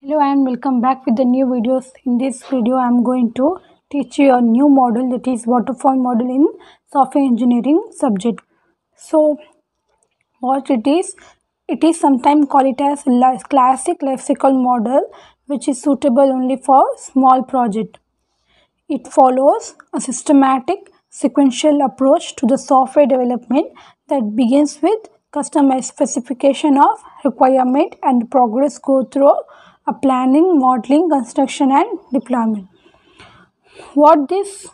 Hello and welcome back with the new videos. In this video I am going to teach you a new model, that is waterfall model in software engineering subject. So what it is sometimes called it as classic lifecycle model, which is suitable only for small project. It follows a systematic sequential approach to the software development that begins with customized specification of requirement and progress go through a planning, modeling, construction and deployment. What this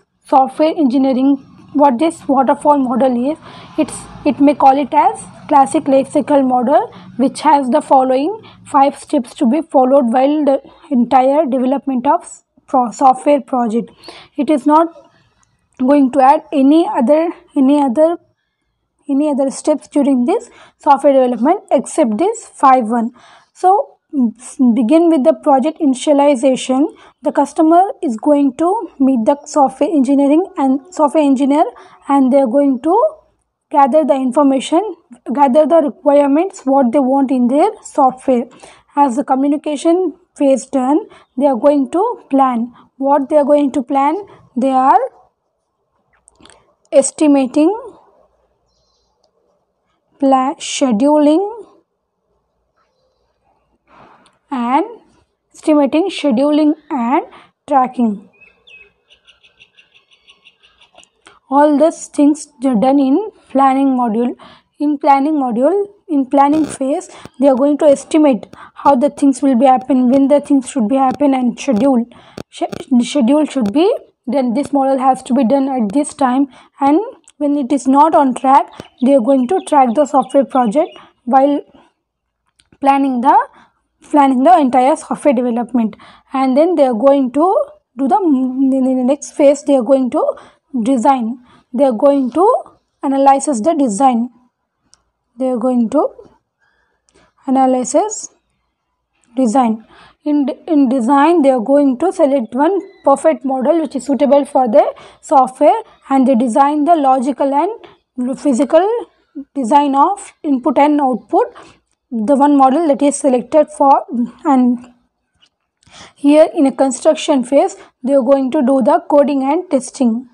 waterfall model is, it may call it as classic lifecycle model, which has the following 5 steps to be followed while the entire development of software project. It is not going to add any other steps during this software development except this 5 So begin with the project initialization. The customer is going to meet the software engineer and they are going to gather the information, gather the requirements, what they want in their software. As the communication phase done, they are going to plan. What they are going to plan? They are estimating, scheduling and tracking. All these things are done in planning module. In planning phase, they are going to estimate how the things will be happen, when the things should be happen, and schedule should be then this model has to be done at this time, and when it is not on track, they are going to track the software project while planning the entire software development. And then they are going to do in the next phase, they are going to design. They are going to analyze the design. They are going to analyze design. In design, they are going to select one perfect model which is suitable for the software, and they design the logical and physical design of input and output, the one model that is selected for. And here in a construction phase, they are going to do the coding and testing.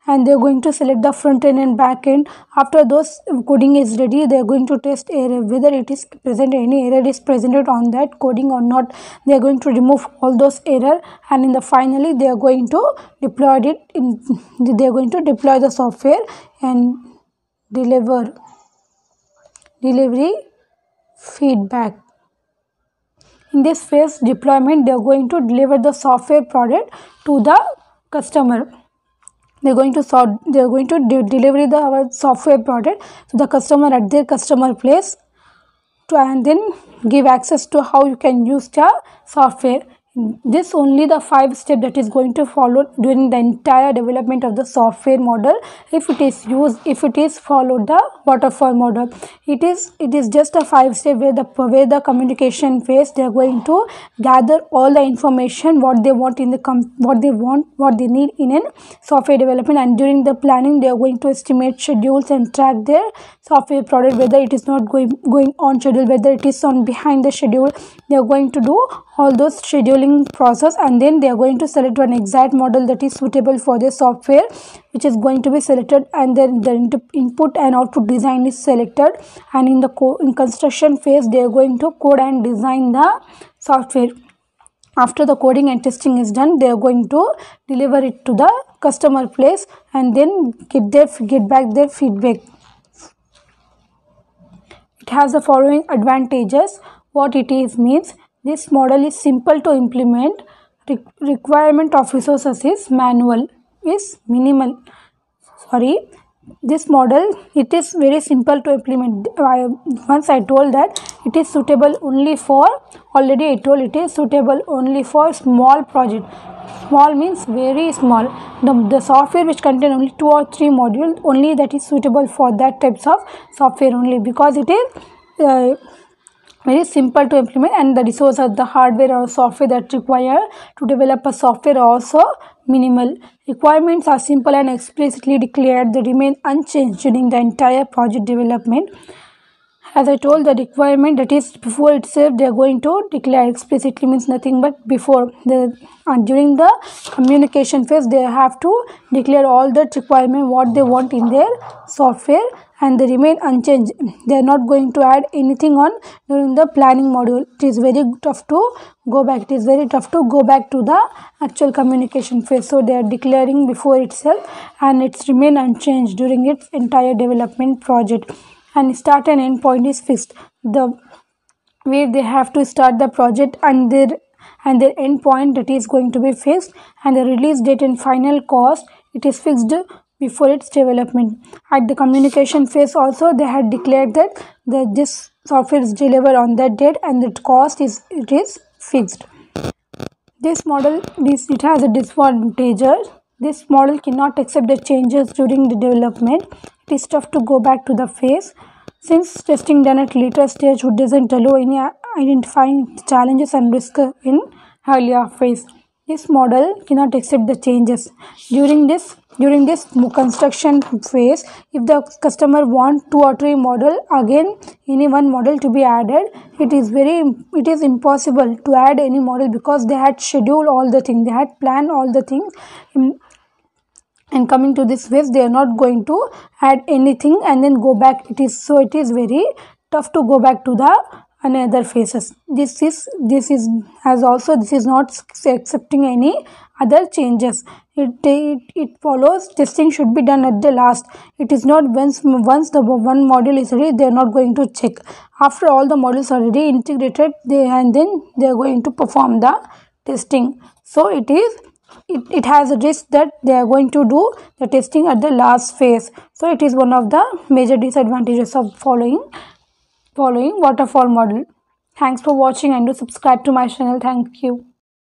And they are going to select the front end and back end. After those coding is ready, they are going to test error, whether it is present, any error is presented on that coding or not. They are going to remove all those error, and in the finally they are going to deploy the software and delivery feedback. In this phase deployment, they are going to deliver the software product to the customer. They are going to deliver the software product to the customer at their customer place, and then give access to how you can use the software. This only the 5 steps that is going to follow during the entire development of the software model. If it is followed the waterfall model, it is just a 5 step where the communication phase, they are going to gather all the information what they want in what they need in a software development, and during the planning they are going to estimate schedules and track their software product, whether it is not going on schedule, whether it is on behind the schedule. They are going to do all those scheduling process, and then they are going to select one exact model that is suitable for their software, which is going to be selected, and then the input and output design is selected. And in construction phase, they are going to code and design the software. After the coding and testing is done, they are going to deliver it to the customer place and then get back their feedback. It has the following advantages. What it is means, this model is simple to implement. Requirement of resources is minimal. This model, it is very simple to implement. Once I told that it is suitable only for, already I told it is suitable only for small project. Small means very small. The software which contain only 2 or 3 modules, only that is suitable for that types of software only, because it is very simple to implement, and the resource of the hardware or software that require to develop a software are also minimal. Requirements are simple and explicitly declared. They remain unchanged during the entire project development. As I told, the requirement, that is before itself they are going to declare explicitly, means nothing but before the during the communication phase they have to declare all that requirement what they want in their software, and they remain unchanged. They are not going to add anything on during the planning module. It is very tough to go back. It is very tough to go back to the actual communication phase. So they are declaring before itself, and it's remain unchanged during its entire development project. And start and end point is fixed. The where they have to start the project and their end point, that is going to be fixed, and the release date and final cost, it is fixed before its development. At the communication phase also they had declared that this software is delivered on that date, and the cost is fixed. This model, it has a disadvantage. This model cannot accept the changes during the development. It is tough to go back to the phase, since testing done at later stage doesn't allow any identifying challenges and risk in earlier phase. This model cannot accept the changes during this construction phase. If the customer want 2 or 3 model, again any one model to be added, it is impossible to add any model, because they had scheduled all the things, they had planned all the things. And coming to this phase, they are not going to add anything and then go back. It is very tough to go back to the another phases. This is not accepting any other changes. It follows testing should be done at the last. It is not once the one module is ready, they are not going to check. After all the modules are already integrated, they are going to perform the testing. So it has a risk that they are going to do the testing at the last phase. So it is one of the major disadvantages of following waterfall model. Thanks for watching, and do subscribe to my channel. Thank you.